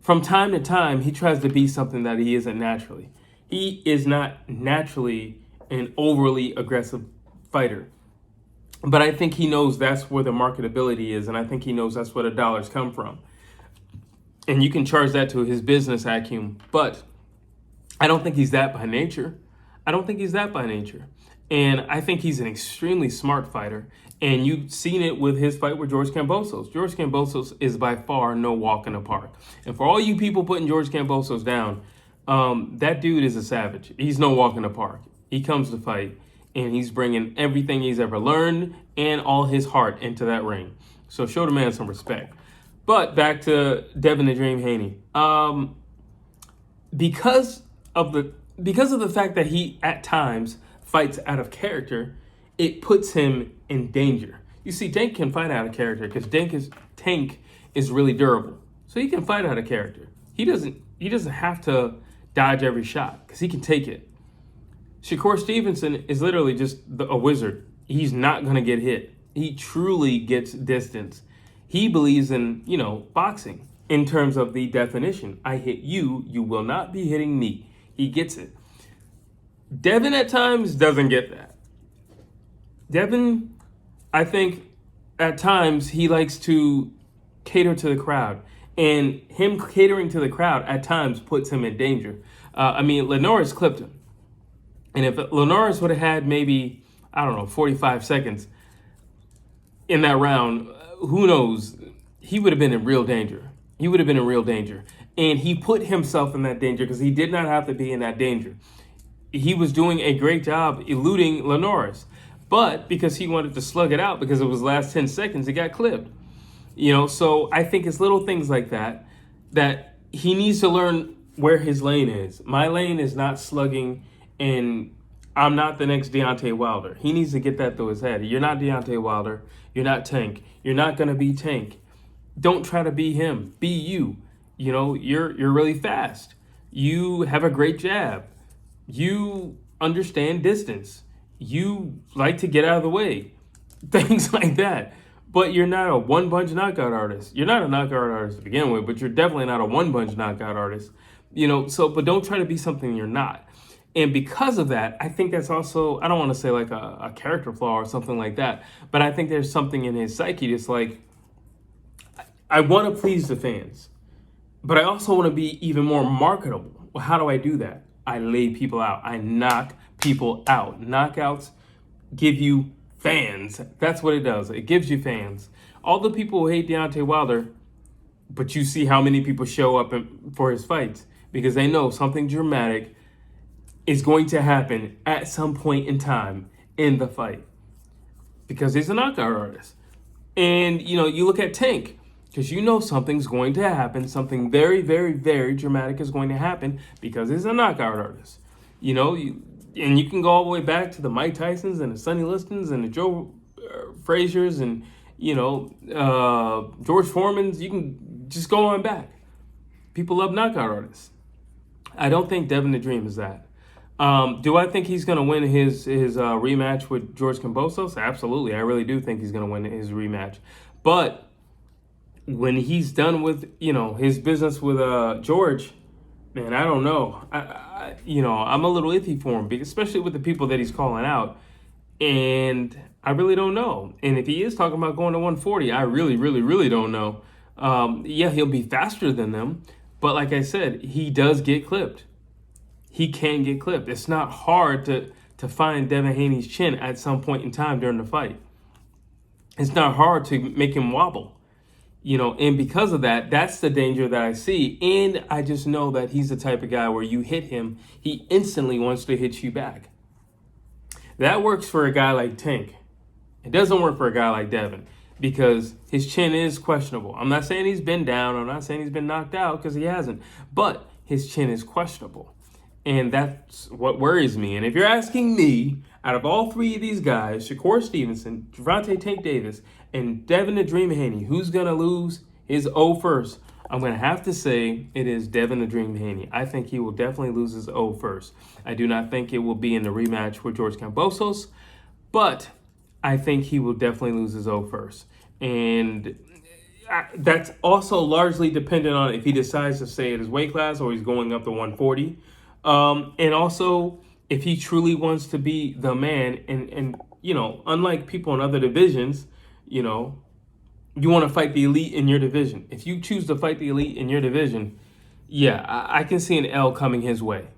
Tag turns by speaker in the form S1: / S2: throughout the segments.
S1: from time to time, he tries to be something that he isn't naturally. He is not naturally an overly aggressive fighter. But I think he knows that's where the marketability is, and I think he knows that's where the dollars come from. And you can charge that to his business acumen. But I don't think he's that by nature. I don't think he's that by nature. And I think he's an extremely smart fighter. And you've seen it with his fight with George Campos. George Campos is by far no walk in the park. And for all you people putting George Campos down, that dude is a savage. He's no walk in the park. He comes to fight, and he's bringing everything he's ever learned and all his heart into that ring. So show the man some respect. But back to Devin the Dream Haney. Because of the fact that he at times fights out of character, it puts him in danger. You see, Tank can fight out of character because Tank is really durable. So he can fight out of character. He doesn't have to dodge every shot because he can take it. Shakur Stevenson is literally just a wizard. He's not going to get hit. He truly gets distance. He believes in, boxing in terms of the definition. I hit you, you will not be hitting me. He gets it. Devin at times doesn't get that. Devin, I think at times he likes to cater to the crowd. And him catering to the crowd at times puts him in danger. Linares clipped him. And if Linares would have had maybe, 45 seconds in that round, who knows? He would have been in real danger. And he put himself in that danger because he did not have to be in that danger. He was doing a great job eluding Linares. But because he wanted to slug it out because it was last 10 seconds, he got clipped. So I think it's little things like that he needs to learn where his lane is. My lane is not slugging, and I'm not the next Deontay Wilder. He needs to get that through his head. You're not Deontay Wilder. You're not Tank. You're not going to be Tank. Don't try to be him. Be you. You're really fast. You have a great jab. You understand distance. You like to get out of the way. Things like that. But you're not a one-punch knockout artist. You're not a knockout artist to begin with, but you're definitely not a one-punch knockout artist. But don't try to be something you're not. And because of that, I think that's also, I don't want to say like a character flaw or something like that, but I think there's something in his psyche that's like, I want to please the fans, but I also want to be even more marketable. Well, how do I do that? I lay people out. I knock people out. Knockouts give you fans. That's what it does. It gives you fans. All the people who hate Deontay Wilder, but you see how many people show up for his fights because they know something dramatic is going to happen at some point in time in the fight because he's a knockout artist. And, you look at Tank because something's going to happen. Something very, very, very dramatic is going to happen because he's a knockout artist. And you can go all the way back to the Mike Tysons and the Sonny Listons and the Joe Frazier's and, George Foreman's. You can just go on back. People love knockout artists. I don't think Devin the Dream is that. Do I think he's going to win his rematch with George Campos? Absolutely. I really do think he's going to win his rematch. But when he's done with, his business with George, man, I don't know. I'm a little iffy for him, especially with the people that he's calling out. And I really don't know. And if he is talking about going to 140, I really, really, really don't know. He'll be faster than them. But like I said, he does get clipped. He can get clipped. It's not hard to find Devin Haney's chin at some point in time during the fight. It's not hard to make him wobble, and because of that, that's the danger that I see. And I just know that he's the type of guy where you hit him, he instantly wants to hit you back. That works for a guy like Tank. It doesn't work for a guy like Devin because his chin is questionable. I'm not saying he's been down. I'm not saying he's been knocked out because he hasn't, but his chin is questionable. And that's what worries me. And if you're asking me, out of all three of these guys, Shakur Stevenson, Gervonta Tank Davis, and Devin the Dream Haney, who's going to lose his O first? I'm going to have to say it is Devin the Dream Haney. I think he will definitely lose his O first. I do not think it will be in the rematch with George Campos, but I think he will definitely lose his O first. And That's also largely dependent on if he decides to stay at his weight class or he's going up to 140. And also if he truly wants to be the man and unlike people in other divisions, you know, you want to fight the elite in your division. If you choose to fight the elite in your division, yeah, I can see an L coming his way.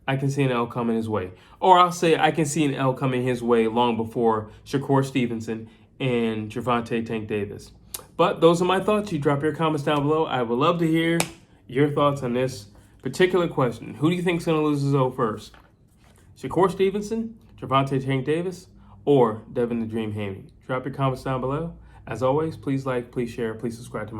S1: I can see an L coming his way. Or I'll say I can see an L coming his way long before Shakur Stevenson and Gervonta Tank Davis. But those are my thoughts. You drop your comments down below. I would love to hear your thoughts on this particular question. Who do you think is going to lose his O first? Shakur Stevenson, Gervonta Tank Davis, or Devin the Dream Haney? Drop your comments down below. As always, please like, please share, please subscribe to my